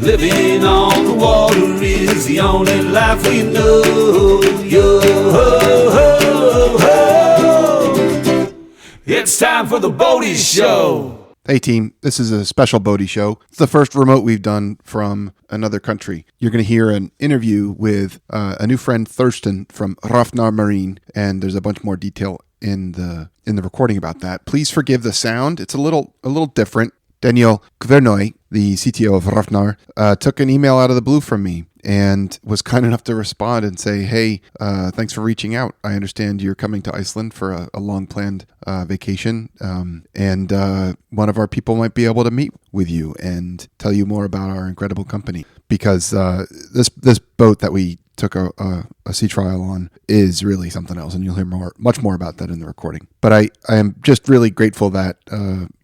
Living on the water is the only life we know. Yo ho ho ho. It's time for the Bodie Show. Hey team, this is a special Bodie Show. It's the first remote we've done from another country. You're going to hear an interview with a new friend, Thurston, from Rafnar Marine, and there's a bunch more detail in the recording about that. Please forgive the sound. It's a little different. Daniel Kvernoy, the CTO of Rafnar, took an email out of the blue from me and was kind enough to respond and say, hey, thanks for reaching out. I understand you're coming to Iceland for a long-planned vacation, and one of our people might be able to meet with you and tell you more about our incredible company. Because this boat that we took a sea trial on is really something else, and you'll hear much more about that in the recording. But I am just really grateful that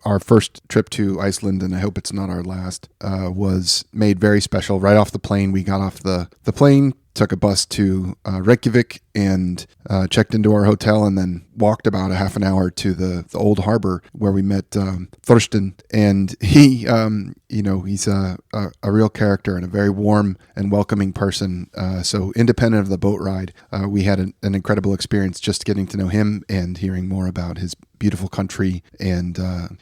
our first trip to Iceland, and I hope it's not our last, was made very special. Right off the plane, we got off the plane, took a bus to Reykjavik, and checked into our hotel, and then walked about a half an hour to the old harbor where we met Thurston. And he, he's a real character and a very warm and welcoming person. So independent of the boat ride, we had an incredible experience just getting to know him and hearing more about his beautiful country. And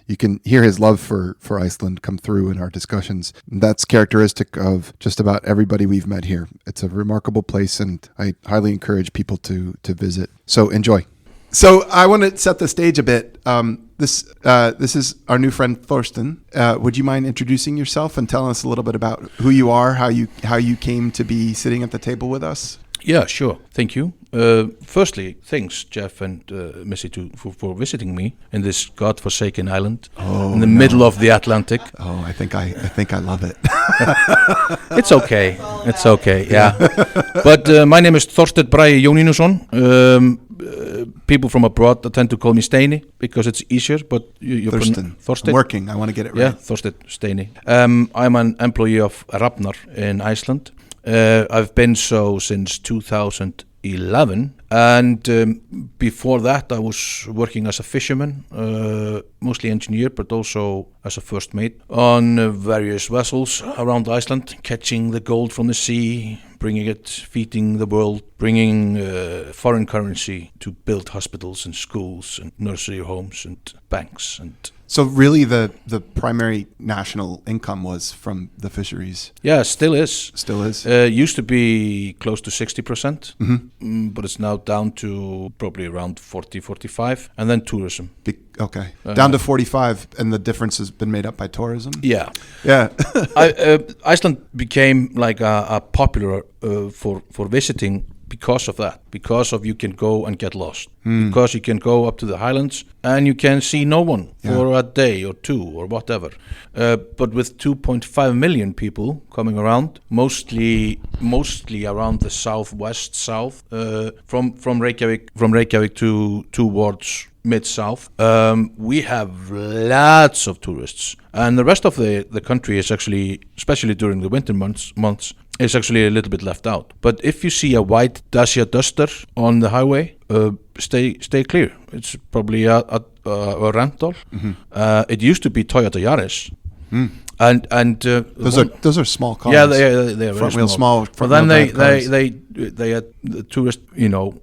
you can hear his love for Iceland come through in our discussions. That's characteristic of just about everybody we've met here. It's a remarkable place, and I highly encourage people to visit. So enjoy. So I want to set the stage a bit. This is our new friend Thorsten. Would you mind introducing yourself and telling us a little bit about who you are, how you came to be sitting at the table with us? Yeah, sure. Thank you. Firstly, thanks, Jeff and Missy, for visiting me in this godforsaken island in the middle of the Atlantic. Oh, I think I love it. It's okay. It's okay. Yeah. But my name is Þorsteinn Bragi Jónínuson. People from abroad tend to call me Steini because it's easier. But Thorsteinn. I'm working. I want to get it right. Yeah, Þorsteinn Steini. I'm an employee of Rafnar in Iceland. I've been so since 2011, and before that I was working as a fisherman, mostly engineer, but also as a first mate on various vessels around Iceland, catching the gold from the sea, bringing it, feeding the world, bringing foreign currency to build hospitals and schools and nursery homes and banks. And so really the primary national income was from the fisheries? Yeah, still is. Still is? Used to be close to 60%, but it's now down to probably around 40, 45, and then tourism. Okay. Down to 45, and the difference has been made up by tourism? Yeah. Yeah. Iceland became like a popular for visiting because of that, because of you can go and get lost, because you can go up to the highlands and you can see no one for a day or two or whatever. But with 2.5 million people coming around, mostly around the south, from Reykjavik towards mid-south, we have lots of tourists, and the rest of the country is actually, especially during the winter months, is actually a little bit left out. But if you see a white Dacia Duster on the highway, stay clear. It's probably a rental. It used to be Toyota Yaris. And those are small cars. Yeah, they are front very wheel small. But then they had the tourists.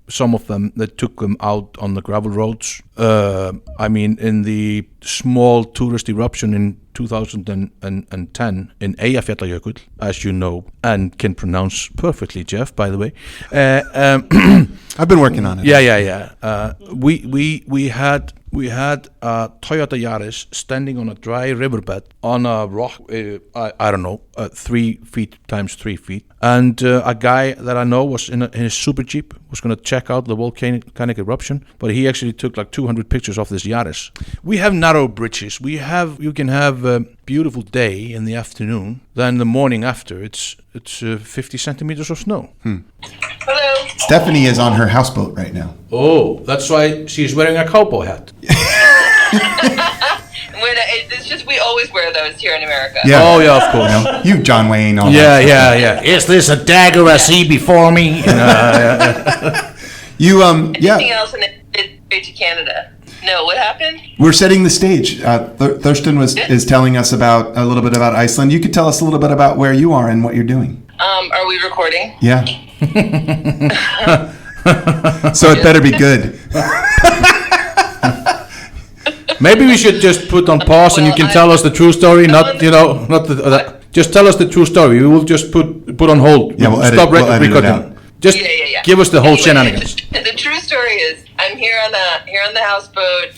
Some of them, they took them out on the gravel roads. In the small tourist eruption in 2010 in Eyjafjallajökull, as you know and can pronounce perfectly, Jeff, by the way. I've been working on it. Yeah. We had a Toyota Yaris standing on a dry riverbed on a rock, I don't know, 3 feet times 3 feet. And a guy that I know was in his super Jeep, was going to check out the volcanic eruption, but he actually took like 200 pictures of this Yaris. We have narrow bridges. You can have a beautiful day in the afternoon, then the morning after, it's 50 centimeters of snow. Hello. Stephanie is on her houseboat right now. Oh, that's why she's wearing a cowboy hat. It's just we always wear those here in America. Yeah. Oh, yeah, of course. You, John Wayne. All yeah. Is this a dagger I see before me? You Anything else in it to Canada? No, what happened? We're setting the stage. Thurston is telling us about a little bit about Iceland. You could tell us a little bit about where you are and what you're doing. Are we recording? Yeah. So it better be good. Maybe we should just put on pause and you can tell us the true story, not just tell us the true story. We will just put on hold. Yeah, we'll edit it recording. out. Just give us the whole shenanigans. The true story is I'm here on the houseboat.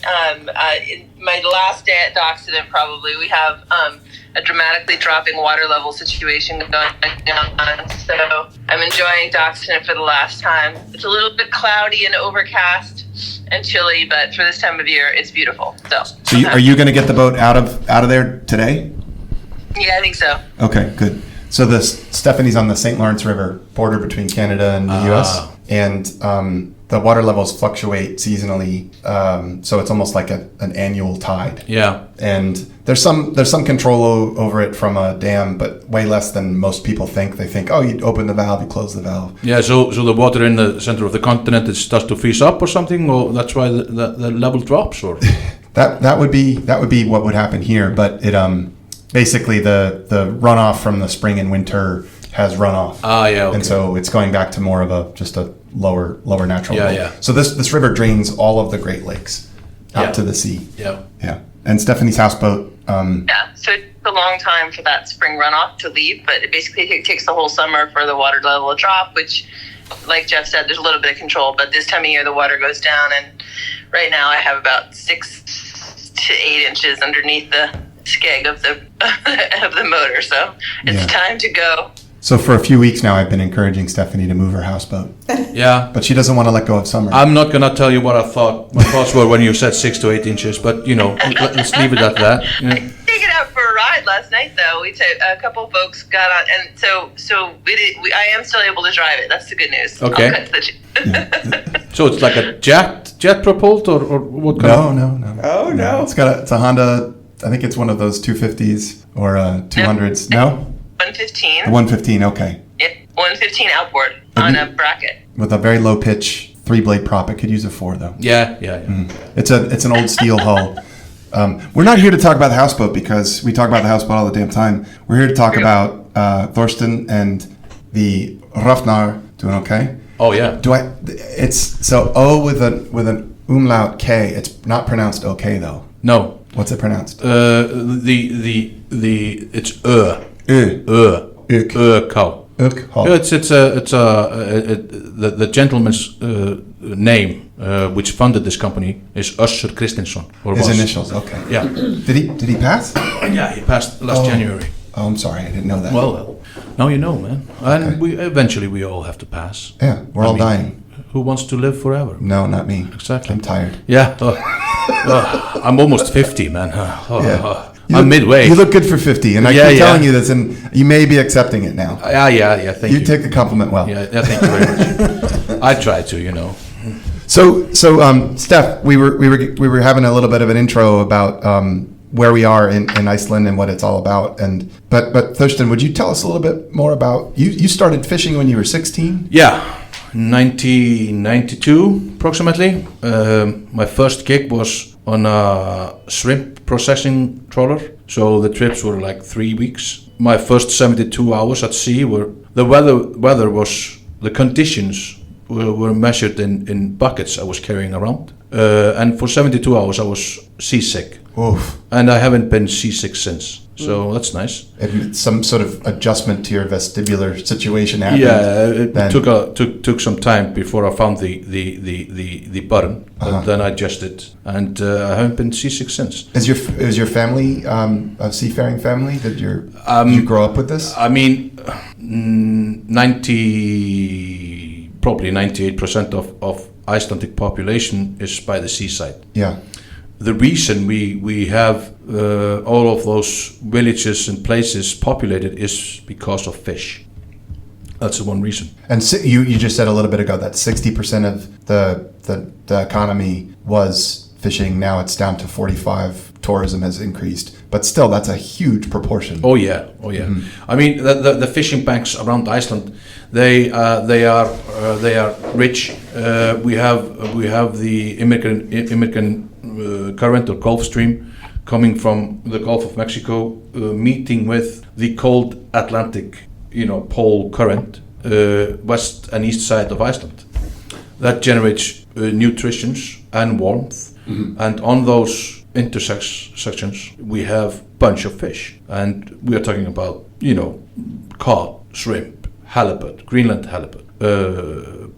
In my last day at dock accident, probably we have a dramatically dropping water level situation going on. So I'm enjoying dock accident for the last time. It's a little bit cloudy and overcast and chilly, but for this time of year, it's beautiful. So are you going to get the boat out of there today? Yeah, I think so. Okay, good. So Stephanie's on the St. Lawrence River, border between Canada and the U.S., and the water levels fluctuate seasonally, so it's almost like an annual tide. Yeah. And there's some control over it from a dam, but way less than most people think. They think, oh, you open the valve, you close the valve. Yeah. So the water in the center of the continent starts to freeze up or something, or that's why the level drops, or that would be what would happen here, but it basically the runoff from the spring and winter has run off. Yeah. Okay. And so it's going back to more of just a lower natural level. Yeah. So this river drains all of the Great Lakes out to the sea. Yeah. Yeah. And Stephanie's houseboat. So it took a long time for that spring runoff to leave, but it basically takes the whole summer for the water level to drop, which, like Jeff said, there's a little bit of control, but this time of year the water goes down, and right now I have about 6 to 8 inches underneath the skeg of the motor, so it's time to go. So for a few weeks now, I've been encouraging Stephanie to move her houseboat. Yeah. But she doesn't want to let go of summer. I'm not gonna tell you what my thoughts were when you said 6 to 8 inches, but let's leave it at that. Yeah. Take it out for a ride last night, though. A couple folks got on, and so I am still able to drive it. That's the good news. Okay. I'll cut to the So it's like a jet propelled, or what kind of? No. Oh, no. It's a Honda. I think it's one of those 250s or 200s. No? 115. The 115, okay. Yeah, 115 outboard on a bracket. With a very low pitch 3-blade prop. It could use a 4 though. Yeah. It's an old steel hull. We're not here to talk about the houseboat because we talk about the houseboat all the damn time. We're here to talk about Thorsten and the Rafnar doing okay. Oh yeah. It's so O with an umlaut K. It's not pronounced okay though. No. What's it pronounced? It's cow. It's the gentleman's name which funded this company is Össur Kristinsson. His initials, okay. Yeah. Did he pass? Yeah, he passed last January. Oh, I'm sorry, I didn't know that. Well, now you know, man. And we all have to pass. Yeah, we're all dying. Who wants to live forever? No, not me. Exactly. I'm tired. Yeah. I'm almost 50, man. I'm midway. You look good for 50, and I keep telling you this, and you may be accepting it now. Yeah. Thank you. You take the compliment well. Yeah. Thank you very much. I try to, So, Steph, we were having a little bit of an intro about where we are in Iceland and what it's all about, but Thurston, would you tell us a little bit more about you started fishing when you were 16? Yeah. 1992 approximately. My first gig was on a shrimp processing trawler, so the trips were like 3 weeks. My first 72 hours at sea were the weather was the conditions were measured in buckets I was carrying around, and for 72 hours I was seasick. Oof. And I haven't been seasick since. So that's nice. Some sort of adjustment to your vestibular situation happened. Yeah, it took some time before I found the button, but then I adjusted, and I haven't been seasick since. Is your family a seafaring family? Did you grow up with this? I mean, 98% of Icelandic population is by the seaside. Yeah. The reason we have all of those villages and places populated is because of fish. That's the one reason. And you just said a little bit ago that 60% of the economy was fishing. Now it's down to 45. Tourism has increased, but still that's a huge proportion. Oh yeah. Mm-hmm. I mean the fishing banks around Iceland, they are rich. We have the immigrant current or Gulf Stream coming from the Gulf of Mexico, meeting with the cold Atlantic, pole current, west and east side of Iceland. That generates nutritions and warmth, and on those intersections we have bunch of fish, and we are talking about cod, shrimp, halibut, Greenland halibut,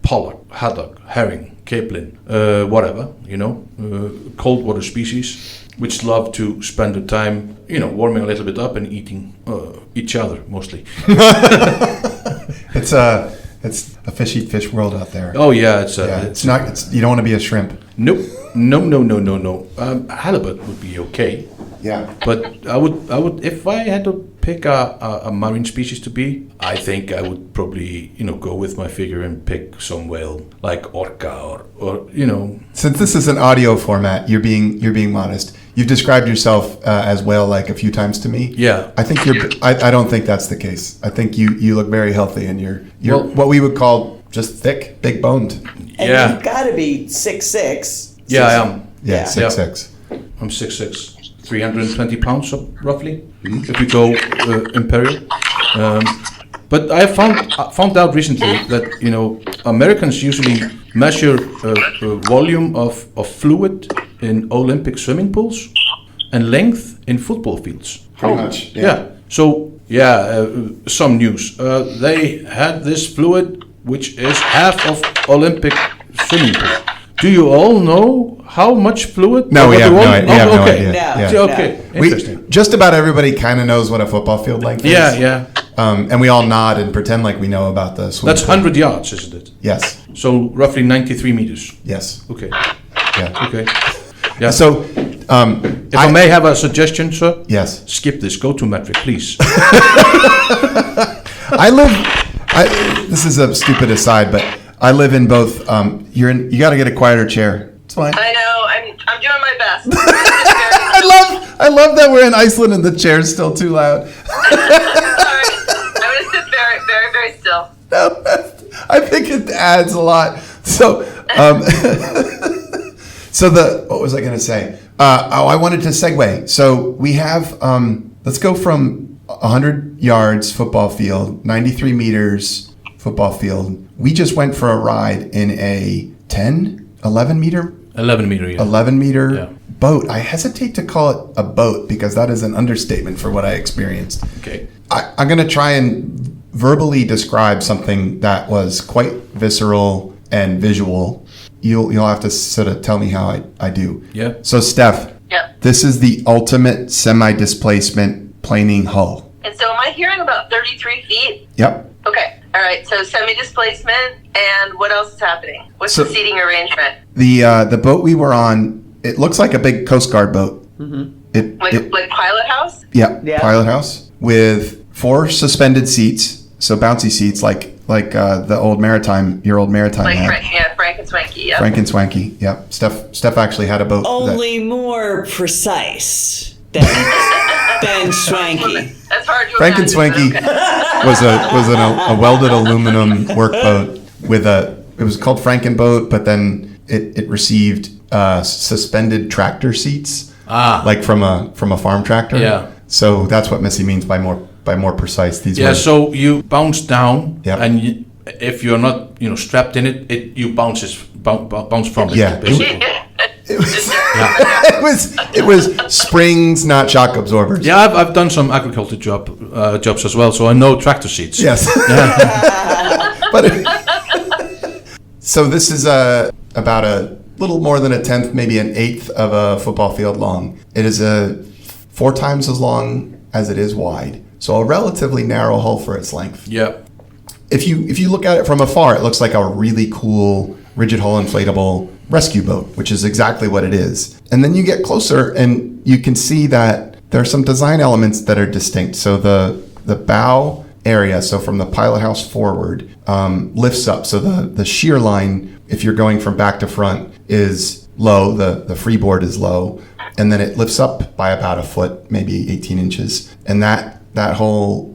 pollock, haddock, herring, capelin, whatever, cold water species which love to spend the time, warming a little bit up and eating each other mostly. It's a fish eat fish world out there. Oh yeah, it's not. You don't want to be a shrimp. Nope. No. Halibut would be okay. Yeah. But I would, if I had to pick a marine species to be, I think I would probably, go with my figure and pick some whale like orca or. Since this is an audio format, you're being modest. You've described yourself as whale-like a few times to me. Yeah. I think I don't think that's the case. I think you look very healthy, and you're what we would call just thick, big boned. And Yeah. you've got to be 6'6". Yeah, I am. Yeah, 6'6". I'm 6'6", 320 pounds roughly, if we go imperial. But I found out recently that Americans usually measure volume of fluid in Olympic swimming pools and length in football fields. Pretty much. Yeah. So some news. They had this fluid which is half of Olympic swimming pool. Do you all know how much fluid? No, we have no idea. Oh, okay. idea. No. Yeah. Okay. Interesting. Just about everybody kind of knows what a football field length is. Yeah. And we all nod and pretend like we know about the swimming That's pool. 100 yards, isn't it? Yes. So roughly 93 meters. Yes. Okay. Yeah. Okay. Yeah. So, if I may have a suggestion, sir. yes. Skip this. Go to metric, please. This is a stupid aside, but I live in both. You got to get a quieter chair. It's fine. I know. I'm doing my best. I love that we're in Iceland and the chair's still too loud. Sorry. I'm gonna sit very, very, very still. No, I think it adds a lot. So, what was I going to say? I wanted to segue. So we have, let's go from 100 yards football field, 93 meters football field. We just went for a ride in a 11 meter? 11 meter. Yeah. 11 meter Yeah. boat. I hesitate to call it a boat because that is an understatement for what I experienced. Okay. I'm going to try and verbally describe something that was quite visceral and visual. You'll have to sort of tell me how I do. Yeah. So Steph, Yeah. this is the ultimate semi-displacement planing hull. And so am I hearing about 33 feet? Yep. Okay. All right. So semi-displacement, and what else is happening? What's So- the seating arrangement? The boat we were on, it looks like a big Coast Guard boat. Like Pilot House? Yeah, Yeah. pilot house with 4 suspended seats, so bouncy seats like the old maritime, your old maritime Like had. Frank and Swanky. Yeah. Frank and Swanky. Yep. Steph actually had a boat. Only more precise than Swanky. That's hard to Frank and imagine, Swanky but okay. was a welded aluminum workboat with it was called Frankenboat, but then it received suspended tractor seats, like from a farm tractor. Yeah. So that's what Missy means by more precise. These Yeah. were, So you bounce down, Yep. and if you're not, strapped in it, you bounce from it. Yeah. Basically. it was springs, not shock absorbers. Yeah, I've done some agriculture jobs as well, so I know tractor seats. Yes. But so this is about a little more than a tenth, maybe an eighth of a football field long. It is 4 times as long as it is wide, so a relatively narrow hull for its length. Yeah. If you look at it from afar, it looks like a really cool rigid hull inflatable rescue boat, which is exactly what it is. And then you get closer and you can see that there are some design elements that are distinct. So the bow area, so from the pilot house forward, lifts up. So the shear line, if you're going from back to front, is low. The freeboard is low. And then it lifts up by about a foot, maybe 18 inches. And that whole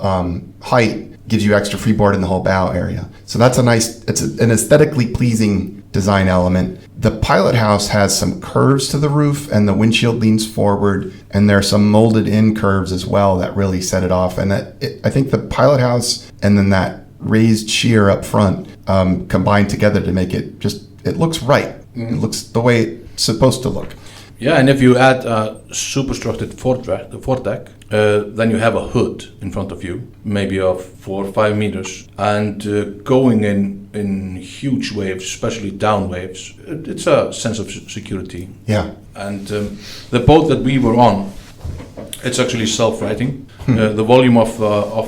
height gives you extra freeboard in the whole bow area. So that's it's an aesthetically pleasing design element. The pilot house has some curves to the roof, and the windshield leans forward, and there are some molded in curves as well that really set it off. And I think the pilot house and then that raised sheer up front combined together to make it it looks right. It looks the way it's supposed to look. Yeah, and if you add a superstructured foredeck, then you have a hood in front of you, maybe of 4 or 5 meters, and going in huge waves, especially down waves, it's a sense of security. Yeah. And the boat that we were on, it's actually self-righting. The volume of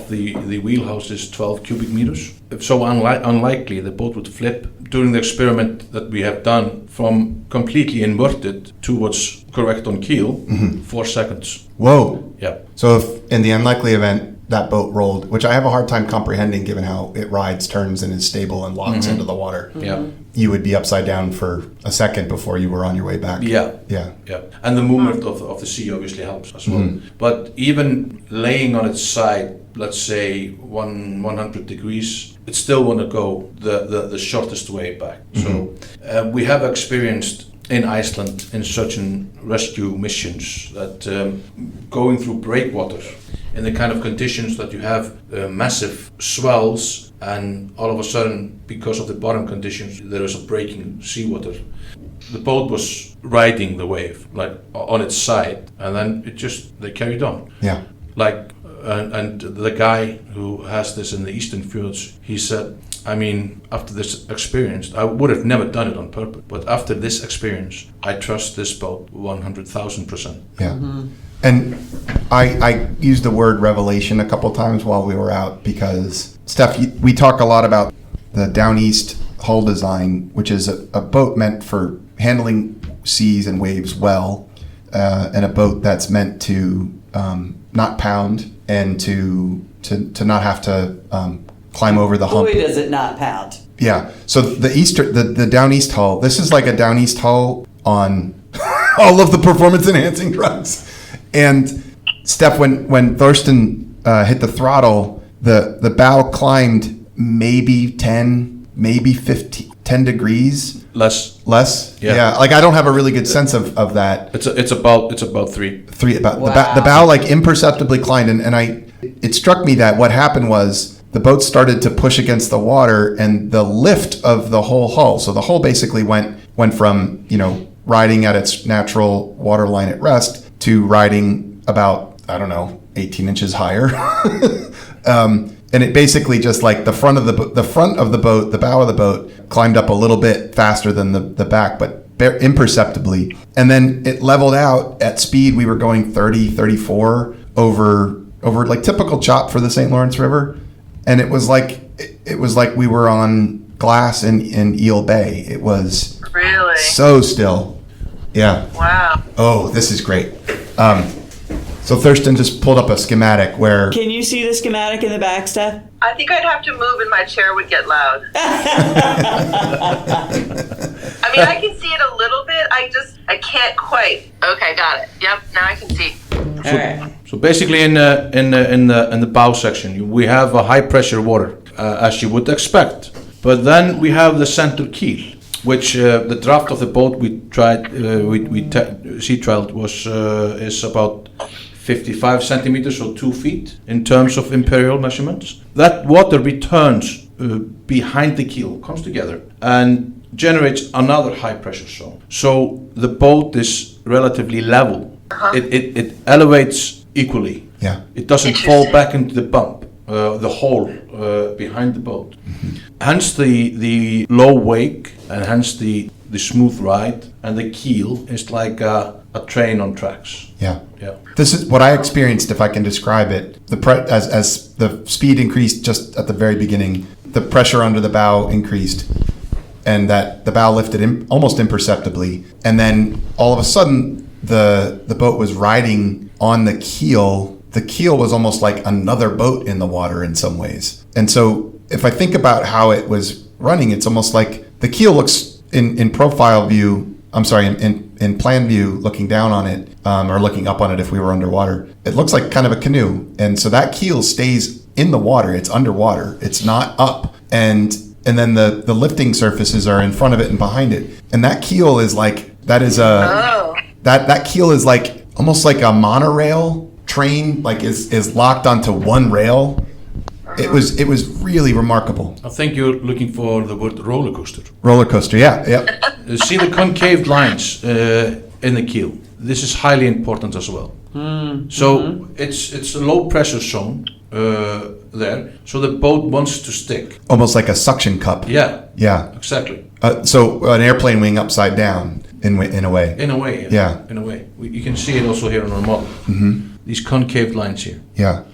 the wheelhouse is 12 cubic meters. So unlikely the boat would flip during the experiment that we have done from completely inverted towards correct on keel, 4 seconds. Whoa. Yeah. So if in the unlikely event that boat rolled, which I have a hard time comprehending given how it rides, turns, and is stable and locks into the water, Yeah. you would be upside down for a second before you were on your way back. Yeah. Yeah. Yeah. And the movement of the sea obviously helps as well. But even laying on its side, let's say 100 degrees, it still want to go the shortest way back. So we have experienced in Iceland in search and rescue missions that going through breakwater in the kind of conditions that you have massive swells, and all of a sudden, because of the bottom conditions, there is a breaking seawater. The boat was riding the wave, like on its side, and then they carried on. Yeah. Like, and the guy who has this in the Eastern Fjords, he said, I mean, after this experience, I would have never done it on purpose, but after this experience, I trust this boat 100,000%. Yeah. And I used the word revelation a couple times while we were out because, Steph, we talk a lot about the Down East hull design, which is a boat meant for handling seas and waves well, and a boat that's meant to not pound and to not have to climb over the hump. Boy, does it not pound. Yeah. So the Down East hull, this is like a Down East hull on all of the performance enhancing drugs. And Steph, when Thurston hit the throttle, the bow climbed maybe 10, maybe 10 degrees. Less. Yeah. Like I don't have a really good sense of that. It's about 3. About Wow. the bow like imperceptibly climbed, and it struck me that what happened was the boat started to push against the water, and the lift of the whole hull. So the hull basically went from riding at its natural water line at rest to riding about 18 inches higher. And it basically just like the front of the boat, the bow of the boat climbed up a little bit faster than the back, but imperceptibly. And then it leveled out at speed. We were going 30, 34 over like typical chop for the St. Lawrence River. And it was like we were on glass in Eel Bay. It was Really? so still. Yeah. Wow. Oh, this is great. So Thurston just pulled up a schematic where Can you see the schematic in the back, Steph? I think I'd have to move and my chair would get loud. I mean, I can see it a little bit. I can't quite. Okay, got it. Yep, now I can see. All right. So basically, in the bow section, we have a high pressure water, as you would expect. But then we have the center keel, which the draft of the boat we tried, sea trialed is about 55 centimeters or 2 feet in terms of imperial measurements. That water returns behind the keel, comes together, and generates another high pressure zone. So the boat is relatively level. It elevates equally. Yeah. It doesn't fall back into the bump, the hole behind the boat. Hence the low wake, and hence the smooth ride, and the keel is like a train on tracks. Yeah. Yeah. This is what I experienced, if I can describe it. As the speed increased just at the very beginning, the pressure under the bow increased, and that the bow lifted almost imperceptibly. And then all of a sudden, the boat was riding on the keel. The keel was almost like another boat in the water in some ways. And so if I think about how it was running, it's almost like the keel looks in profile view. I'm sorry, in plan view, looking down on it, or looking up on it if we were underwater, it looks like kind of a canoe. And so that keel stays in the water. It's underwater. It's not up. And and then the lifting surfaces are in front of it and behind it. And that keel is like, that keel is like almost like a monorail train, like is locked onto one rail. It was really remarkable. I think you're looking for the word roller coaster. Roller coaster, yeah. You see the concave lines in the keel. This is highly important as well. So it's a low pressure zone there, so the boat wants to stick. Almost like a suction cup. Yeah, exactly. So an airplane wing upside down in a way. In a way, Yeah. In a way, you can see it also here on our model. These concave lines here. Yeah.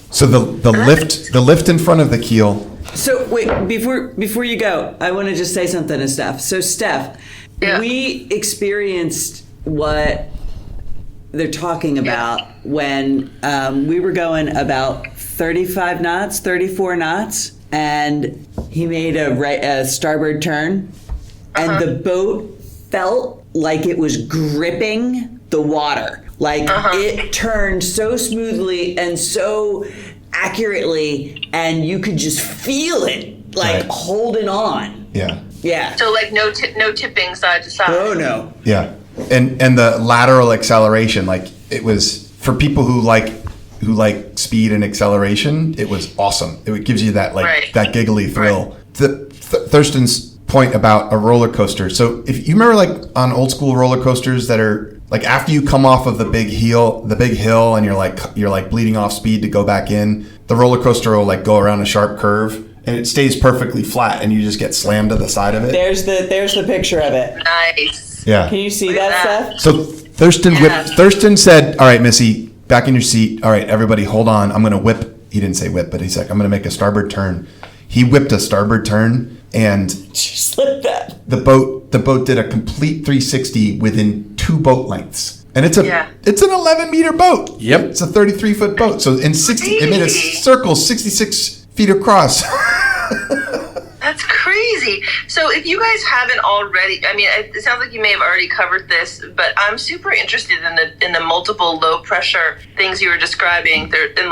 So the lift in front of the keel. So wait, before you go, I want to just say something to Steph. So Steph, we experienced what they're talking about when we were going about 35 knots, 34 knots, and he made a starboard turn, and the boat felt like it was gripping the water. Like it turned so smoothly and so accurately, and you could just feel it, like holding on. Yeah. Yeah. So like no tipping side to side. Oh no. Yeah. And the lateral acceleration, like it was for people who like speed and acceleration, it was awesome. It gives you that that giggly thrill. Thurston's point about a roller coaster. So if you remember like on old school roller coasters that are like after you come off of the big hill and you're like bleeding off speed to go back in, the roller coaster will like go around a sharp curve and it stays perfectly flat and you just get slammed to the side of it. There's the picture of it. Nice. Yeah. Can you see that stuff? So Thurston said, "All right, Missy, back in your seat. All right, everybody, hold on. I'm gonna whip." He didn't say whip, but he's like, "I'm gonna make a starboard turn." He whipped a starboard turn, and Just like that. the boat did a complete 360 within 2 boat lengths. And it's an 11-meter boat. Yep. It's a 33-foot boat. So in 60, it made a circle 66 feet across. That's crazy. So if you guys haven't already, I mean, it sounds like you may have already covered this, but I'm super interested in the multiple low pressure things you were describing there, and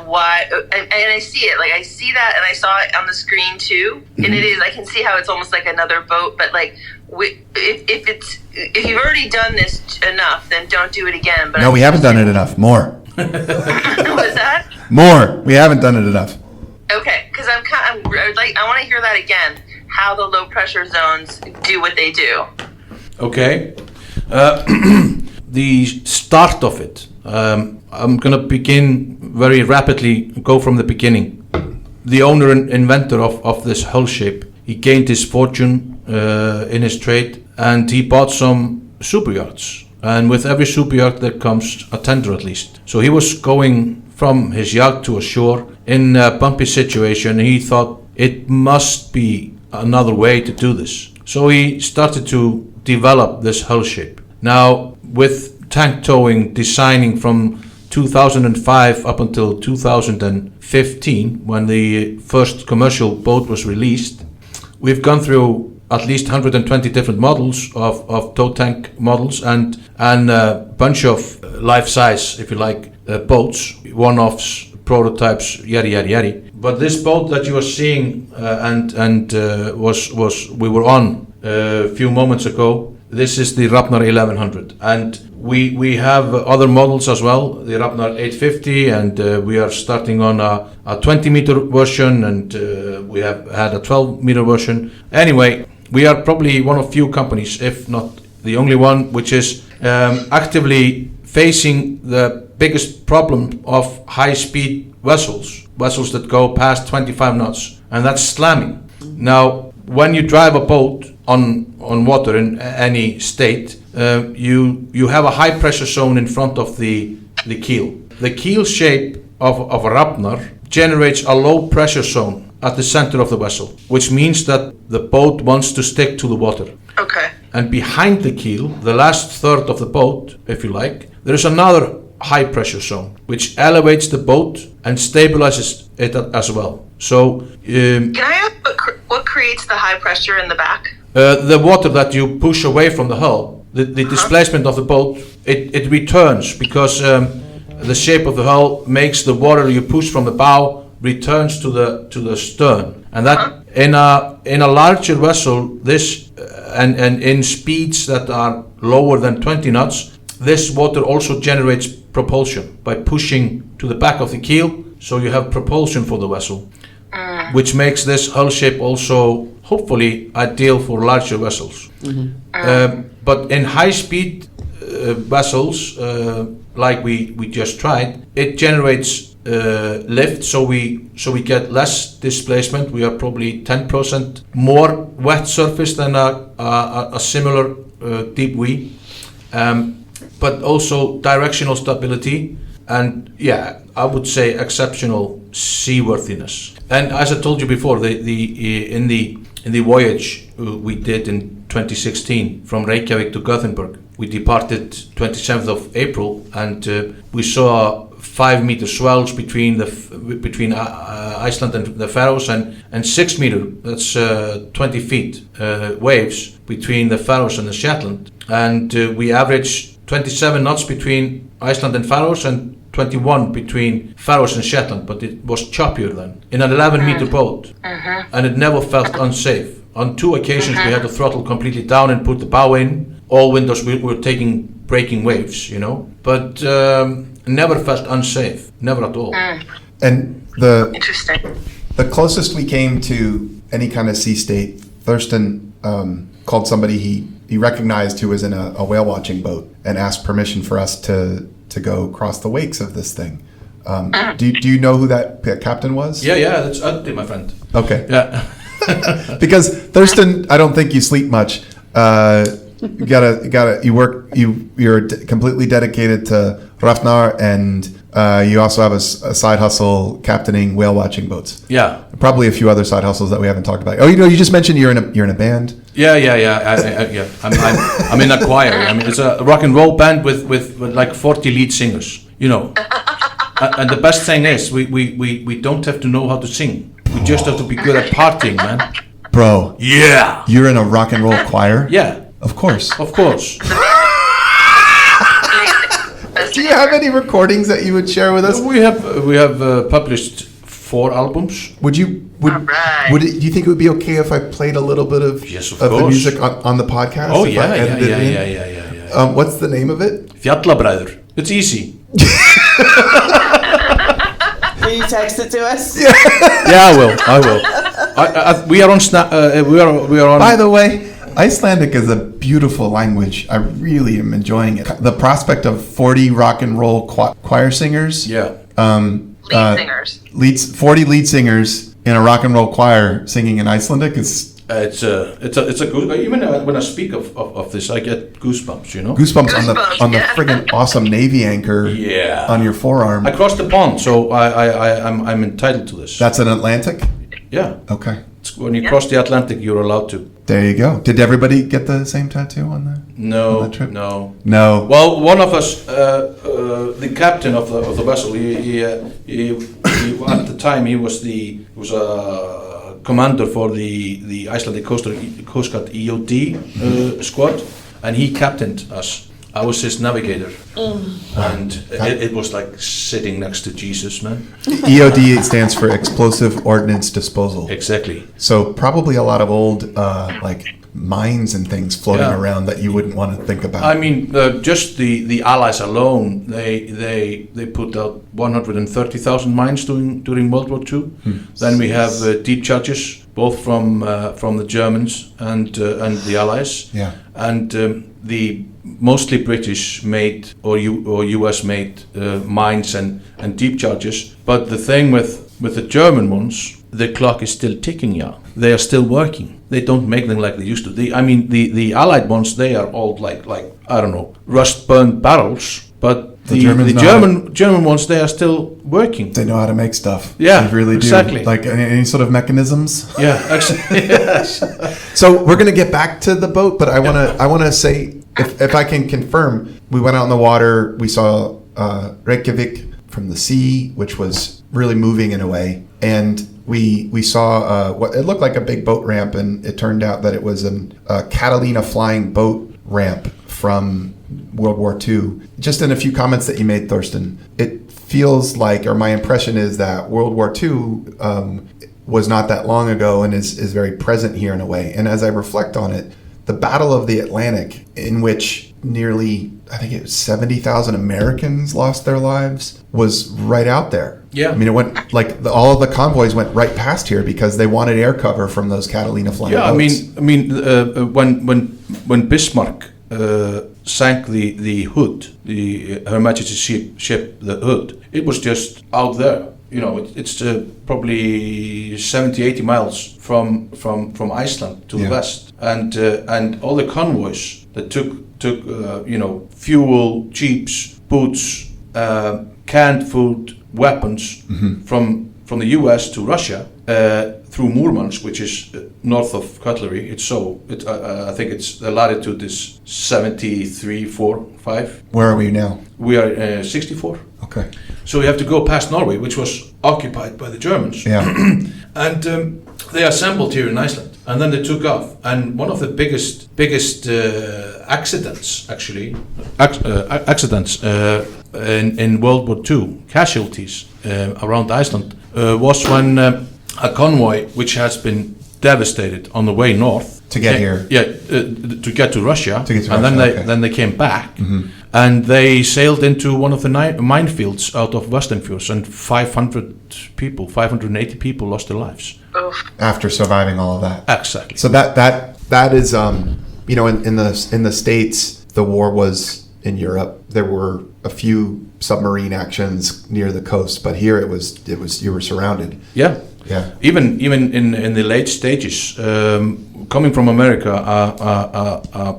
why. And I see it, like I see that, and I saw it on the screen too. And it is, I can see how it's almost like another boat, but like if you've already done this enough, then don't do it again. But No, we haven't done it enough. More. What's that? More. We haven't done it enough. Okay, because I want to hear that again. How the low pressure zones do what they do. Okay. The start of it. I'm going to begin very rapidly, go from the beginning. The owner and inventor of this hull shape, he gained his fortune in his trade, and he bought some superyachts. And with every superyacht there comes a tender at least. So he was going from his yacht to a shore in a bumpy situation. He thought it must be another way to do this. So he started to develop this hull shape. Now, with tank towing designing from 2005 up until 2015, when the first commercial boat was released, we've gone through at least 120 different models of tow tank models and a bunch of life size, if you like, boats, one-offs, prototypes, yada yada yada. But this boat that you are seeing was we were on a few moments ago. This is the Rafnar 1100, and we have other models as well, the Rafnar 850, and we are starting on a 20-meter version, and we have had a 12-meter version. Anyway, we are probably one of few companies, if not the only one, which is actively facing the biggest problem of high-speed vessels that go past 25 knots, and that's slamming. Now, when you drive a boat on water in any state, you have a high pressure zone in front of the keel. The keel shape of a Rafnar generates a low pressure zone at the center of the vessel, which means that the boat wants to stick to the water. Okay. And behind the keel, the last third of the boat, if you like, there is another high pressure zone, which elevates the boat and stabilizes it as well. So, can I ask what creates the high pressure in the back? the water that you push away from the hull, the displacement of the boat, it returns because the shape of the hull makes the water you push from the bow returns to the stern, and that In a larger vessel, this and in speeds that are lower than 20 knots, this water also generates propulsion by pushing to the back of the keel, so you have propulsion for the vessel, which makes this hull shape also hopefully ideal for larger vessels. But in high-speed vessels, like we just tried, it generates lift, so we get less displacement. We are probably 10% more wet surface than a similar deep V, but also directional stability, and I would say exceptional seaworthiness. And as I told you before, in the voyage we did in 2016 from Reykjavik to Gothenburg, we departed 27th of April, and we saw 5-meter swells between Iceland and the Faroes, and 6 meter, that's 20 feet waves between the Faroes and the Shetland, and we averaged 27 knots between Iceland and Faroes and 21 between Faroes and Shetland, but it was choppier then in an 11-meter boat, and it never felt unsafe. On 2 occasions we had to throttle completely down and put the bow in. All windows were taking breaking waves, but never felt unsafe, never at all. And Interesting. the closest we came to any kind of sea state, Thurston called somebody he recognized who was in a whale watching boat and asked permission for us to go cross the wakes of this thing. Do you know who that captain was? Yeah, that's Uddi, my friend. Okay. Yeah. Because Thurston, I don't think you sleep much. You're completely dedicated to Rafnar, and you also have a side hustle captaining whale watching boats. Yeah. Probably a few other side hustles that we haven't talked about. Oh, you just mentioned you're in a band. Yeah. I'm in a choir. I mean, it's a rock and roll band with like 40 lead singers. And the best thing is we don't have to know how to sing. We just have to be good at partying, man. Bro. Yeah. You're in a rock and roll choir? Yeah. Of course. Of course. Do you have any recordings that you would share with us? We have published 4 albums. Do you think it would be okay if I played a little bit of the music on the podcast? Oh, if I edited it in? yeah. What's the name of it? Fjallabræður. It's easy. Will you text it to us? Yeah, I will. We are on Snap. We are on. By the way, Icelandic is a beautiful language. I really am enjoying it. The prospect of 40 rock and roll choir singers. Yeah. Lead singers. 40 lead singers in a rock and roll choir singing in Icelandic is. It's a good. Even when I speak of this, I get goosebumps. Goosebumps on the yeah. friggin' awesome Navy anchor. Yeah. On your forearm. I crossed the pond, so I'm entitled to this. That's an Atlantic. Yeah. Okay. When you cross the Atlantic, you're allowed to. There you go. Did everybody get the same tattoo on that? No. On that trip? No. Well, one of us, the captain of the vessel, he at the time he was a commander for the Icelandic Coast Guard EOD squad, and he captained us. I was his navigator, and it was like sitting next to Jesus, man. EOD stands for Explosive Ordnance Disposal. Exactly. So probably a lot of old like mines and things floating around that you wouldn't want to think about. I mean, just the Allies alone, they put out 130,000 mines during World War II. Then we have deep charges, both from the Germans and the Allies. Yeah. And the mostly British made or US made mines and deep charges. But the thing with the German ones, the clock is still ticking. Yeah, they are still working. They don't make them like they used to. The Allied ones, they are all like I don't know, rust burned barrels. But the German ones, they are still working. They know how to make stuff. Yeah, they really do. Exactly. Like any sort of mechanisms. Yeah, actually. Yes. So we're gonna get back to the boat, but I wanna say if I can confirm, we went out in the water. We saw Reykjavik from the sea, which was really moving in a way, and we saw what it looked like a big boat ramp, and it turned out that it was a Catalina flying boat ramp from World War II. Just in a few comments that you made, Thorsten, it feels like, or my impression is that World War II, was not that long ago and is very present here in a way. And as I reflect on it, the Battle of the Atlantic, in which nearly, I think it was 70,000 Americans lost their lives, was right out there. Yeah. I mean, it went like all of the convoys went right past here because they wanted air cover from those Catalina flying boats. I mean, when Bismarck sank the Hood, Her Majesty's ship, the Hood, it was just out there. You know, it's probably 70, 80 miles from Iceland to the west, and all the convoys that took fuel, jeeps, boots, canned food, weapons from the U.S. to Russia through Murmansk, which is north of Cutlery. I think the latitude is 73.45. Where are we now? We are 64. Okay. So we have to go past Norway, which was occupied by the Germans. Yeah. And they assembled here in Iceland, and then they took off. And one of the biggest accidents, actually, in World War II, casualties around Iceland, was when a convoy, which has been devastated on the way north to get here, to get to Russia, and then they came back, and they sailed into one of the minefields out of Westernfjords, and 580 people lost their lives after surviving all of that. Exactly. So that is in the States, the war was in Europe. There were a few submarine actions near the coast, but here it was you were surrounded. Yeah. Yeah. Even in the late stages, coming from America,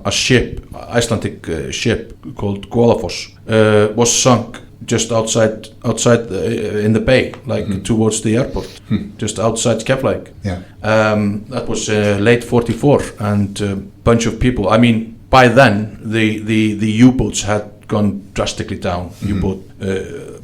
a ship, Icelandic ship called Goðafoss, was sunk just outside in the bay, like towards the airport, just outside Keflavik. Yeah. That was late '44, and a bunch of people. I mean, by then the U-boats had gone drastically down. U-boat.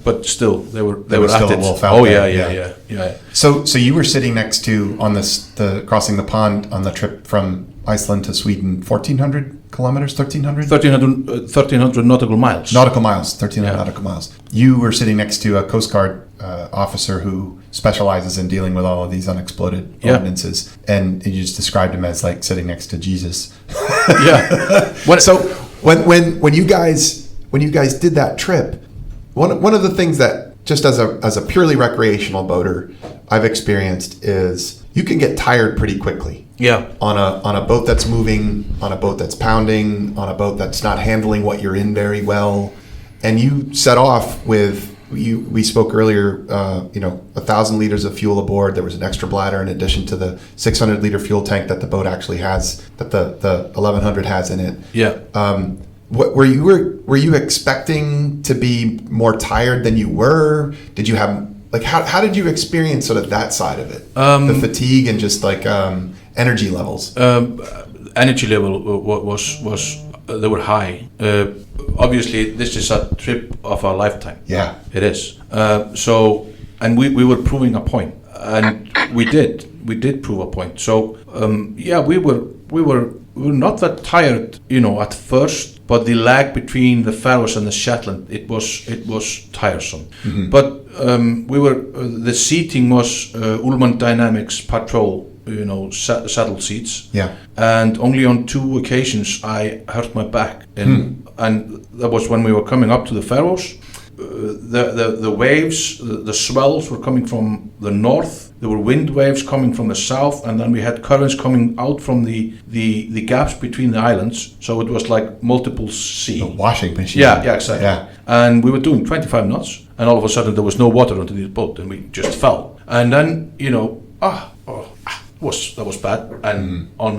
But still, they were still at it. A wolf out there. Yeah. So you were sitting next to on the crossing the pond on the trip from Iceland to Sweden, 1,400 kilometers, 1,300? 1,300 nautical miles. 1,300 nautical miles. You were sitting next to a Coast Guard officer who specializes in dealing with all of these unexploded ordinances, and you just described him as like sitting next to Jesus. Yeah. So when you guys did that trip, one of the things that just as a purely recreational boater I've experienced is you can get tired pretty quickly. Yeah. On a boat that's moving, on a boat that's pounding, on a boat that's not handling what you're in very well, and you set off with. We spoke earlier, 1,000 liters of fuel aboard. There was an extra bladder in addition to the 600 liter fuel tank that the boat actually has, that the 1,100 has in it. Yeah. What were you expecting to be more tired than you were? Did you have how did you experience sort of that side of it? The fatigue and just energy levels. Energy level was they were high. Obviously, this is a trip of a lifetime. Yeah, it is. And we were proving a point, and we did prove a point. So we were not that tired, at first, but the lag between the Faroes and the Shetland, it was tiresome. Mm-hmm. But the seating was Ullman Dynamics Patrol, saddle seats. Yeah. And only on 2 occasions I hurt my back, and that was when we were coming up to the Faroes. The waves, the swells were coming from the north. There were wind waves coming from the south, and then we had currents coming out from the gaps between the islands. So it was like multiple sea. A washing machine. Yeah, exactly. Yeah. And we were doing 25 knots, and all of a sudden there was no water underneath the boat, and we just fell. And then that was bad, and on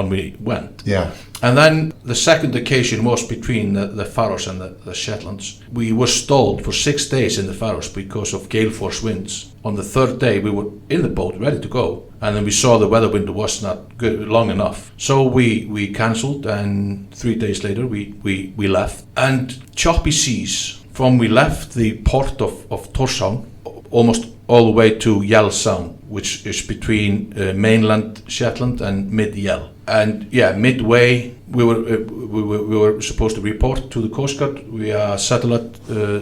we went. Yeah. And then the second occasion was between the Faroes and the Shetlands. We were stalled for 6 days in the Faroes because of gale force winds. On the third day, we were in the boat ready to go, and then we saw the weather window was not good long enough. So we cancelled, and 3 days later we left. And choppy seas from we left the port of Tórshavn almost all the way to Yell Sound, which is between mainland Shetland and mid-Yell. And midway we were supposed to report to the Coast Guard via satellite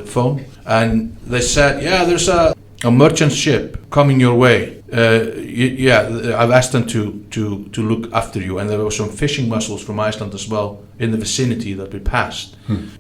phone, and they said, there's a merchant ship coming your way, I've asked them to look after you, and there were some fishing vessels from Iceland as well in the vicinity that we passed.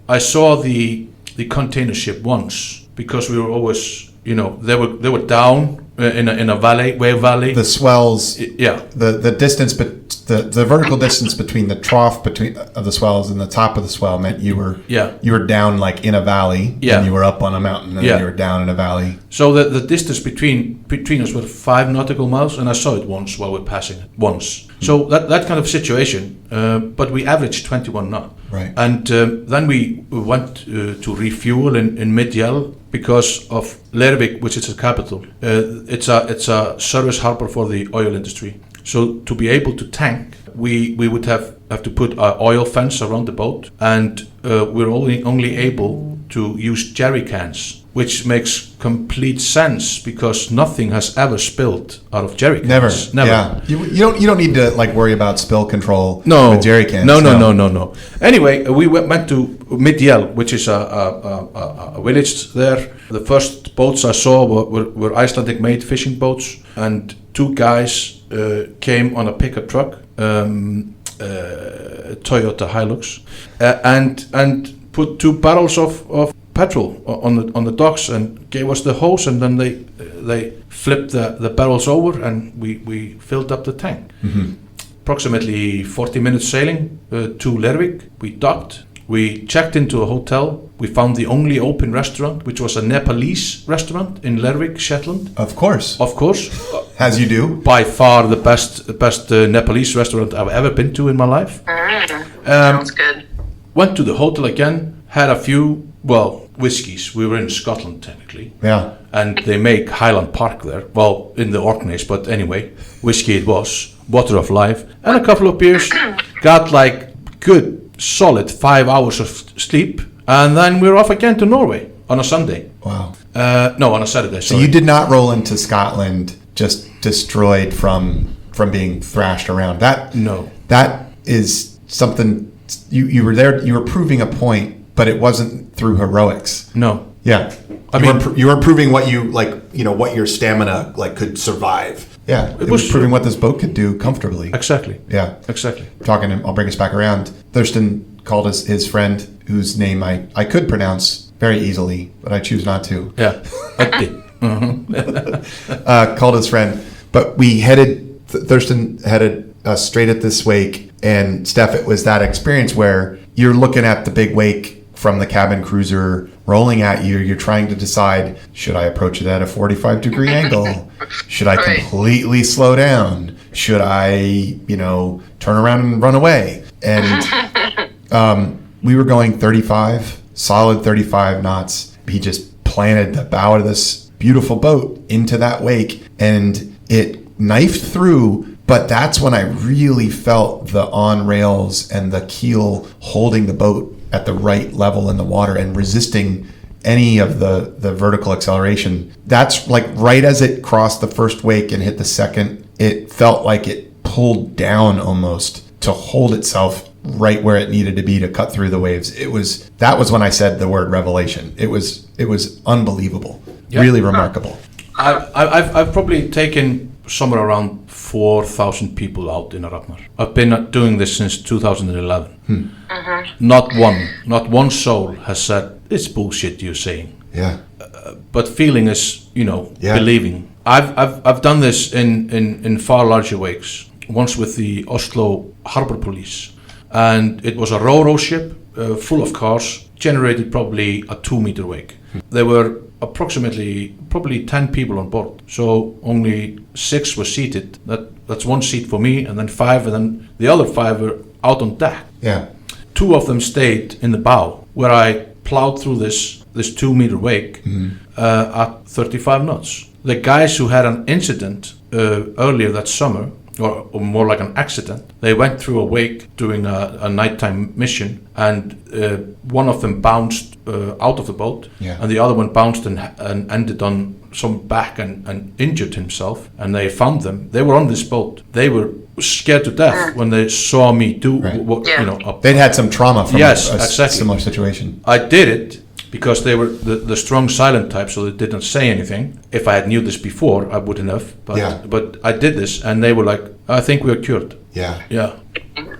I saw the container ship once because we were always, they were down in a wave valley. The swells, yeah, the distance, but the vertical distance between the trough of the swells and the top of the swell meant you were down like in a valley, and you were up on a mountain, and then you were down in a valley. So the distance between us was 5 nautical miles, and I saw it once while we're passing it once. So that kind of situation, but we averaged 21 knots. Right. And then we went to refuel in Midjel because of Lervik, which is the capital. It's a service harbor for the oil industry. So to be able to tank, we would have to put an oil fence around the boat, and we're only able to use jerry cans, which makes complete sense because nothing has ever spilled out of jerry cans. Never. Yeah. You don't need to like worry about spill control with jerry cans. No. Anyway, we went to Midjel, which is a village there. The first boats I saw were Icelandic-made fishing boats, and 2 guys came on a pickup truck, Toyota Hilux, and put 2 barrels of petrol on the docks and gave us the hose, and then they flipped the barrels over, and we filled up the tank. Approximately 40 minutes sailing to Lervik. We docked. We checked into a hotel. We found the only open restaurant, which was a Nepalese restaurant in Lervik, Shetland. Of course. As you do. By far the best Nepalese restaurant I've ever been to in my life. Sounds good. Went to the hotel again, had a few, whiskies. We were in Scotland technically. Yeah. And they make Highland Park there. Well, in the Orkneys, but anyway, whiskey it was. Water of life. And a couple of beers. Got like good solid 5 hours of sleep, and then we're off again to Norway on a Sunday. Wow. No, on a Saturday. So you did not roll into Scotland just destroyed from being thrashed around. That is something you were there. You were proving a point, but it wasn't through heroics. No. Yeah. You were proving what you what your stamina could survive. Yeah, it was proving what this boat could do comfortably. Exactly. Yeah. Exactly. I'll bring us back around. Thurston called his friend, whose name I could pronounce very easily, but I choose not to. Yeah, I did. Called his friend. But Thurston headed straight at this wake, and Steph, it was that experience where you're looking at the big wake from the cabin cruiser rolling at you. You're trying to decide, should I approach it at a 45-degree angle? Should I completely slow down? Should I, turn around and run away? And we were going 35, solid 35 knots. He just planted the bow of this beautiful boat into that wake, and it knifed through. But that's when I really felt the on rails and the keel holding the boat at the right level in the water and resisting any of the vertical acceleration. That's like right as it crossed the first wake and hit the second, it felt like it pulled down almost to hold itself right where it needed to be to cut through the waves. That was when I said the word revelation. It was unbelievable. Yep. Really remarkable. I've probably taken somewhere around 4,000 people out in Rafnar. I've been doing this since 2011. Not one soul has said, it's bullshit you're saying. Yeah. But feeling is, believing. I've done this in far larger wakes. Once with the Oslo Harbor Police, and it was a ro-ro ship full of cars, generated probably a 2-meter wake. There were probably 10 people on board, so only 6 were seated. That's 1 seat for me, and then 5, and then the other 5 were out on deck. Yeah. 2 of them stayed in the bow, where I plowed through this 2-meter wake at 35 knots. The guys who had an incident earlier that summer, or more like an accident, they went through a wake doing a nighttime mission, and one of them bounced out of the boat, and the other one bounced and ended on some back and injured himself, and they found them. They were on this boat. They were scared to death when they saw me do what, they'd had some trauma from a exactly. similar situation. I did it, because they were the strong silent type, so they didn't say anything. If I had knew this before, I wouldn't have. But I did this, and they were like, I think we are cured. Yeah. Yeah.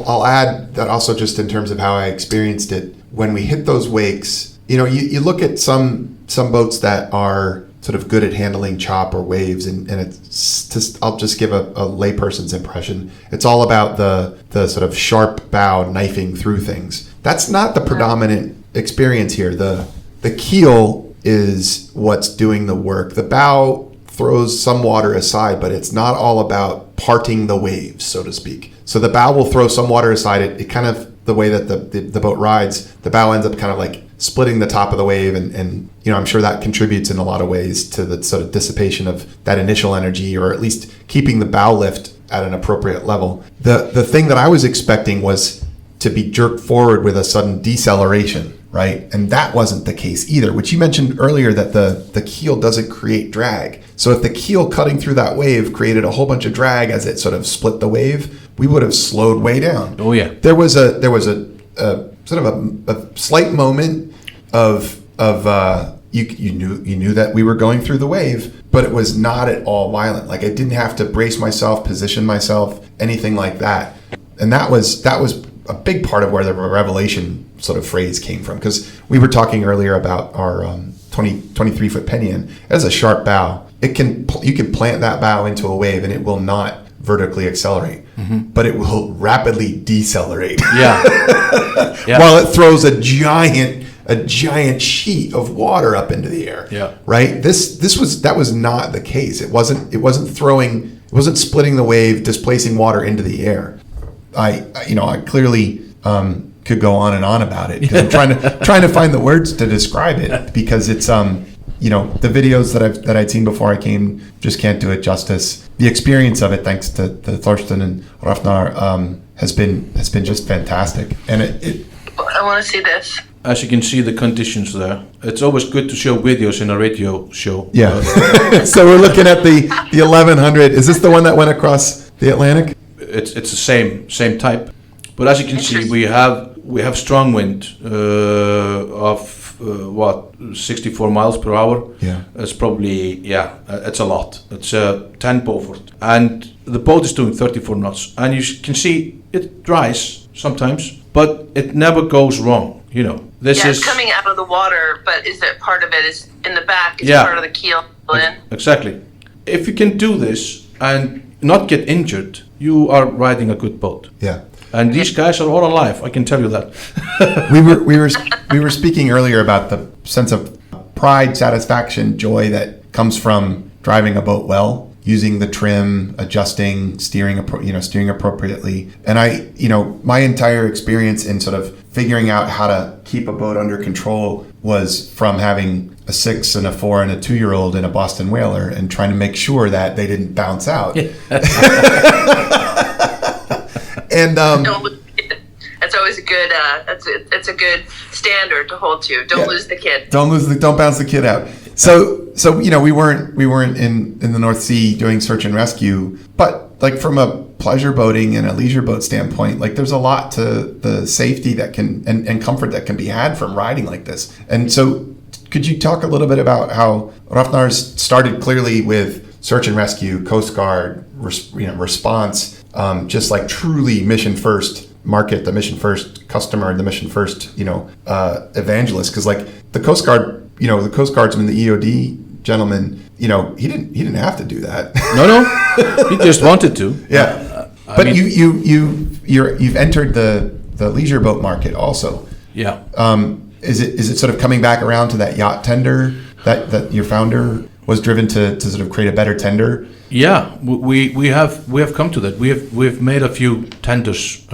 I'll add that also just in terms of how I experienced it. When we hit those wakes, you look at some boats that are sort of good at handling chop or waves, and it's just, I'll just give a layperson's impression. It's all about the sort of sharp bow knifing through things. That's not the predominant experience here. The keel is what's doing the work. The bow throws some water aside, but it's not all about parting the waves, so to speak. So the bow will throw some water aside. It kind of, the way that the boat rides, the bow ends up kind of like splitting the top of the wave, and I'm sure that contributes in a lot of ways to the sort of dissipation of that initial energy, or at least keeping the bow lift at an appropriate level. The thing that I was expecting was to be jerked forward with a sudden deceleration, right? And that wasn't the case either, which you mentioned earlier, that the keel doesn't create drag. So if the keel cutting through that wave created a whole bunch of drag as it sort of split the wave, we would have slowed way down. Oh yeah. There was a sort of a slight moment of you knew that we were going through the wave, but it was not at all violent. Like I didn't have to brace myself, position myself, anything like that. And that was a big part of where the revelation sort of phrase came from, because we were talking earlier about our 23 foot Pinion. As a sharp bow, you can plant that bow into a wave and it will not vertically accelerate, but it will rapidly decelerate. Yeah. While it throws a giant sheet of water up into the air. Yeah. Right? That was not the case. It wasn't splitting the wave, displacing water into the air. I clearly could go on and on about it, because I'm trying to find the words to describe it, because it's the videos that I'd seen before I came just can't do it justice. The experience of it, thanks to Thorsten and Rafnar, has been just fantastic. And I want to see this. As you can see, the conditions there. It's always good to show videos in a radio show. Yeah. So we're looking at the 1100. Is this the one that went across the Atlantic? It's the same type, but as you can see, we have strong wind of 64 miles per hour. Yeah, it's probably it's a lot. It's 10 Beaufort, and the boat is doing 34 knots, and you can see it dries sometimes, but it never goes wrong. This is it's coming out of the water, but is it part of it is in the back? Is part of the keel in? Exactly. If you can do this and not get injured, you are riding a good boat. Yeah. And these guys are all alive, I can tell you that. we were speaking earlier about the sense of pride, satisfaction, joy that comes from driving a boat well, using the trim, adjusting, steering appropriately. And my entire experience in sort of figuring out how to keep a boat under control was from having a 6 and a 4 and a 2-year-old in a Boston Whaler and trying to make sure that they didn't bounce out. And that's always a good. It's a good standard to hold to. Don't lose the kid. Don't bounce the kid out. So we weren't in the North Sea doing search and rescue, but like from a pleasure boating and a leisure boat standpoint, like there's a lot to the safety that can and comfort that can be had from riding like this. And so, could you talk a little bit about how Rafnar's started clearly with search and rescue, Coast Guard, response, just like truly mission first market, the mission first customer, the mission first, evangelist. Because like the Coast Guard, the Coast Guardsman, the EOD gentleman, he didn't have to do that. No, he just wanted to. Yeah, but you've entered the leisure boat market also. Yeah. Is it sort of coming back around to that yacht tender that your founder was driven to sort of create a better tender? Yeah, we have come to that. We've made a few tenders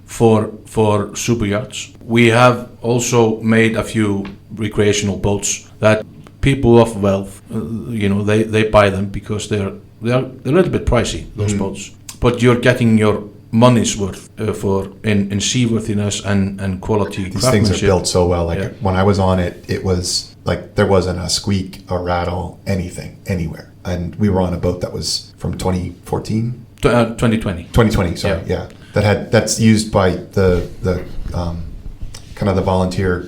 for super yachts. We have also made a few recreational boats that people of wealth, they buy them because they're a little bit pricey, those boats. But you're getting your money's worth in seaworthiness and quality. These things are built so well. Like when I was on it, it was like there wasn't a squeak, a rattle, anything, anywhere. And we were on a boat that was from 2014? 2020. 2020, sorry, yeah. That's used by the kind of the volunteer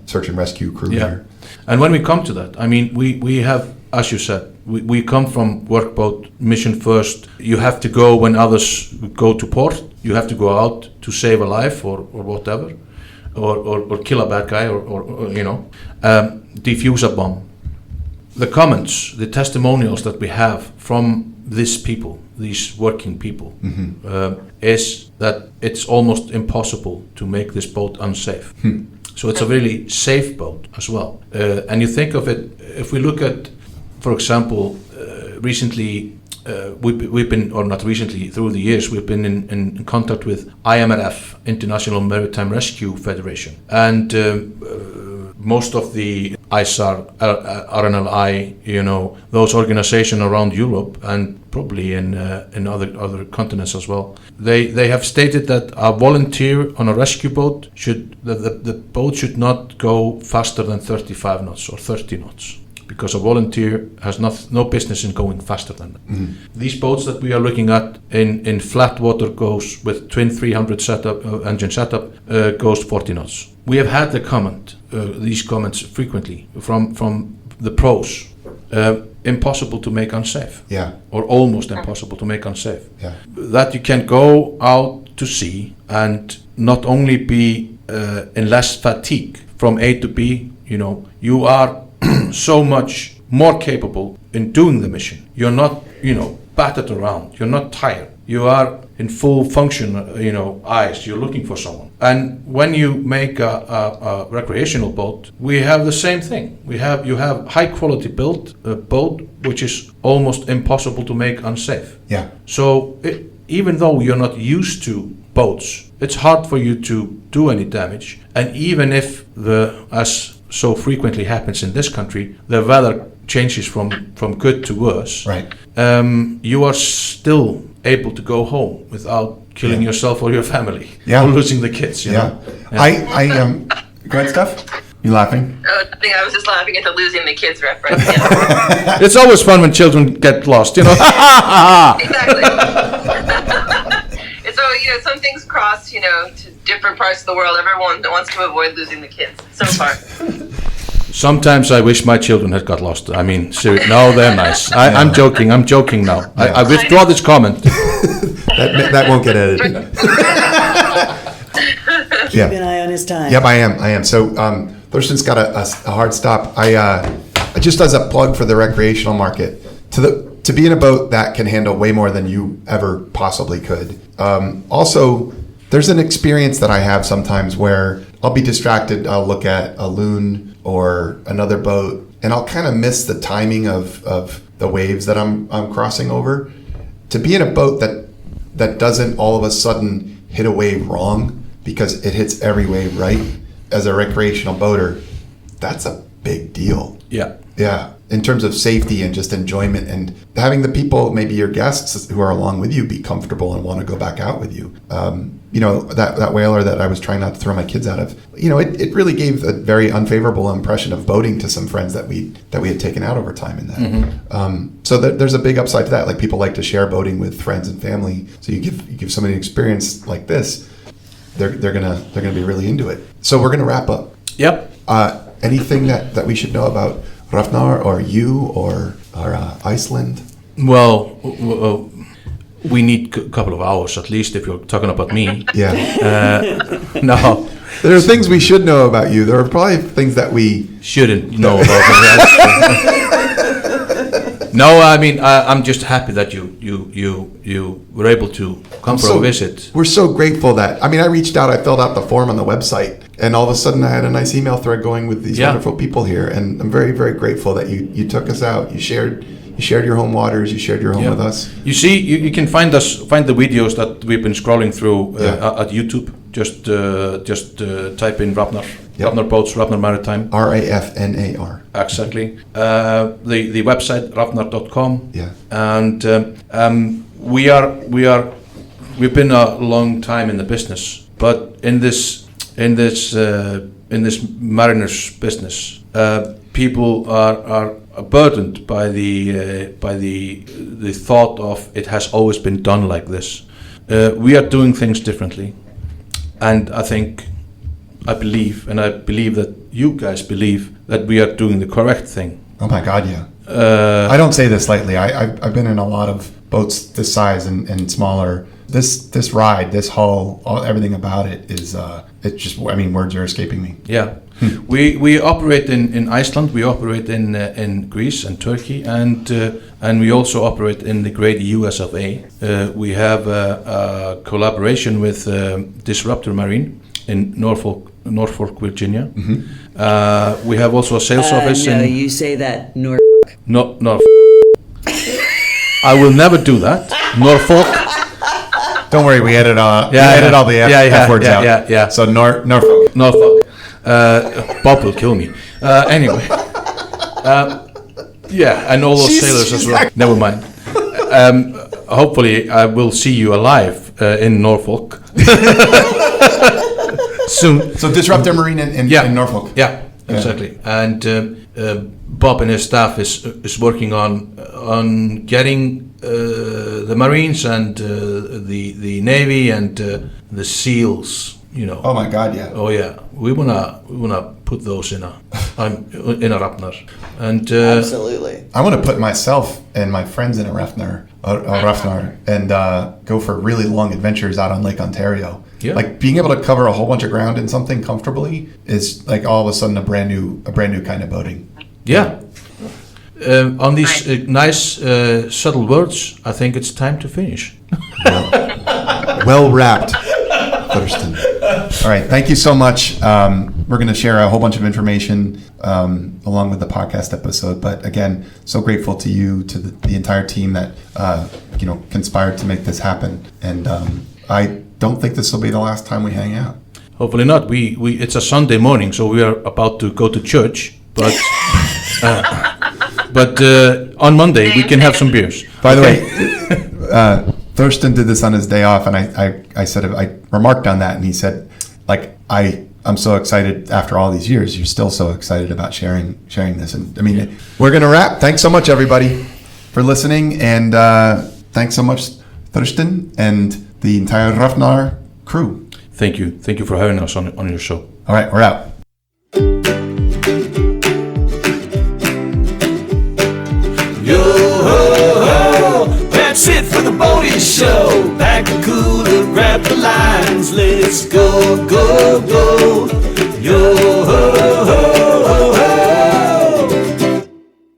search and rescue crew here. And when we come to that, I mean, we have, as you said, we come from workboat mission first. You have to go when others go to port. You have to go out to save a life or whatever, or kill a bad guy or defuse a bomb. The comments, the testimonials that we have from these people, these working people, is that it's almost impossible to make this boat unsafe. So it's a really safe boat as well. And you think of it, if we look at, for example, recently, we've been, or not recently, through the years, we've been in contact with IMRF, International Maritime Rescue Federation. And most of the ISAR, RNLI, those organizations around Europe and probably in other continents as well, they have stated that a volunteer on a rescue boat the boat should not go faster than 35 knots or 30 knots. Because a volunteer has no business in going faster than that. These boats that we are looking at in flat water goes with twin 300 engine setup goes 40 knots. We have had these comments frequently from the pros. Impossible to make unsafe. Yeah. Or almost impossible to make unsafe. Yeah. That you can go out to sea and not only be in less fatigue from A to B, you are so much more capable in doing the mission. You're not, battered around. You're not tired. You are in full function, eyes. You're looking for someone. And when you make a recreational boat, we have the same thing. You have high quality built boat, which is almost impossible to make unsafe. Yeah. So even though you're not used to boats, it's hard for you to do any damage. And even if as so frequently happens in this country, the weather changes from good to worse. Right. You are still able to go home without killing yourself or your family, Yeah. or losing the kids. You know? I go ahead, Steph. You laughing? Oh, I think I was just laughing at the losing the kids reference. Yeah. It's always fun when children get lost. Exactly. And so, some things cross, to different parts of the world. Everyone wants to avoid losing the kids so far. Sometimes I wish my children had got lost. I mean, seriously, no, they're nice. I'm joking now. I withdraw this comment. that won't get edited. Keep an eye on his time. Yep, I am. So Thurston's got a hard stop. Just as a plug for the recreational market, to be in a boat that can handle way more than you ever possibly could. Also, there's an experience that I have sometimes where I'll be distracted. I'll look at a loon or another boat, and I'll kind of miss the timing of the waves that I'm crossing over. To be in a boat that doesn't all of a sudden hit a wave wrong because it hits every wave right, as a recreational boater, that's a big deal. Yeah. Yeah. In terms of safety and just enjoyment, and having the people, maybe your guests who are along with you, be comfortable and want to go back out with you. That whaler that I was trying not to throw my kids out of, it really gave a very unfavorable impression of boating to some friends that we had taken out over time in that. Mm-hmm. So there's a big upside to that. Like, people like to share boating with friends and family. So you give somebody an experience like this, they're gonna be really into it. So we're gonna wrap up. Yep. Anything that we should know about Rafnar or you or Iceland? Well, we need a couple of hours at least if you're talking about me. Yeah. No. There are things we should know about you. There are probably things that we shouldn't know about me. No, I mean, I'm just happy that you were able to come for a visit. We're so grateful that, I reached out, I filled out the form on the website, and all of a sudden I had a nice email thread going with these wonderful people here, and I'm very, very grateful that you took us out, you shared your home waters, you shared your home with us. You see, you can find the videos that we've been scrolling through at YouTube. Just type in Rafnar. Yep. Rafnar Boats, Rafnar Maritime. Rafnar. Exactly. The website Rafnar.com. Yeah. And we've been a long time in the business, but in this mariner's business, people are burdened by the thought of it has always been done like this. We are doing things differently, and I think I believe, and I believe that you guys believe, that we are doing the correct thing. Oh my God, yeah. I don't say this lightly. I've been in a lot of boats this size and smaller. This ride, this hull, everything about it is it's just. I mean, words are escaping me. Yeah, we operate in Iceland. We operate in Greece and Turkey, and we also operate in the great US of A. We have a collaboration with Disruptor Marine in Norfolk, Virginia. We have also a sales office No, in. you say that No. I will never do that. Norfolk. Don't worry, we edit all the F words out. Yeah. So Norfolk. Bob will kill me. Anyway. And all those sailors as well. Never mind. Hopefully, I will see you alive in Norfolk soon. So Disruptor Marine in Norfolk. Yeah, exactly. And Bob and his staff is working on getting the Marines and the Navy and the SEALs. Oh my God, yeah. Oh yeah, we wanna put those in a Rafnar, and absolutely. I want to put myself and my friends in a Rafnar, and go for really long adventures out on Lake Ontario. Yeah. Like being able to cover a whole bunch of ground in something comfortably is like all of a sudden a brand new kind of boating. Yeah. On these nice subtle words, I think it's time to finish. Well wrapped, Thurston. All right, thank you so much. We're going to share a whole bunch of information along with the podcast episode. But again, so grateful to you, to the entire team that conspired to make this happen. And I don't think this will be the last time we hang out. Hopefully not. We it's a Sunday morning, so we are about to go to church. But on Monday we can have some beers. By the way, Thurston did this on his day off, and I said I remarked on that, and he said, like, I'm so excited after all these years. You're still so excited about sharing this, and I mean, we're gonna wrap. Thanks so much, everybody, for listening, and thanks so much, Thurston, and the entire Rafnar crew. Thank you for having us on your show. All right, we're out. That's it for the Bodie Show. Pack the cooler, grab the lines, let's go.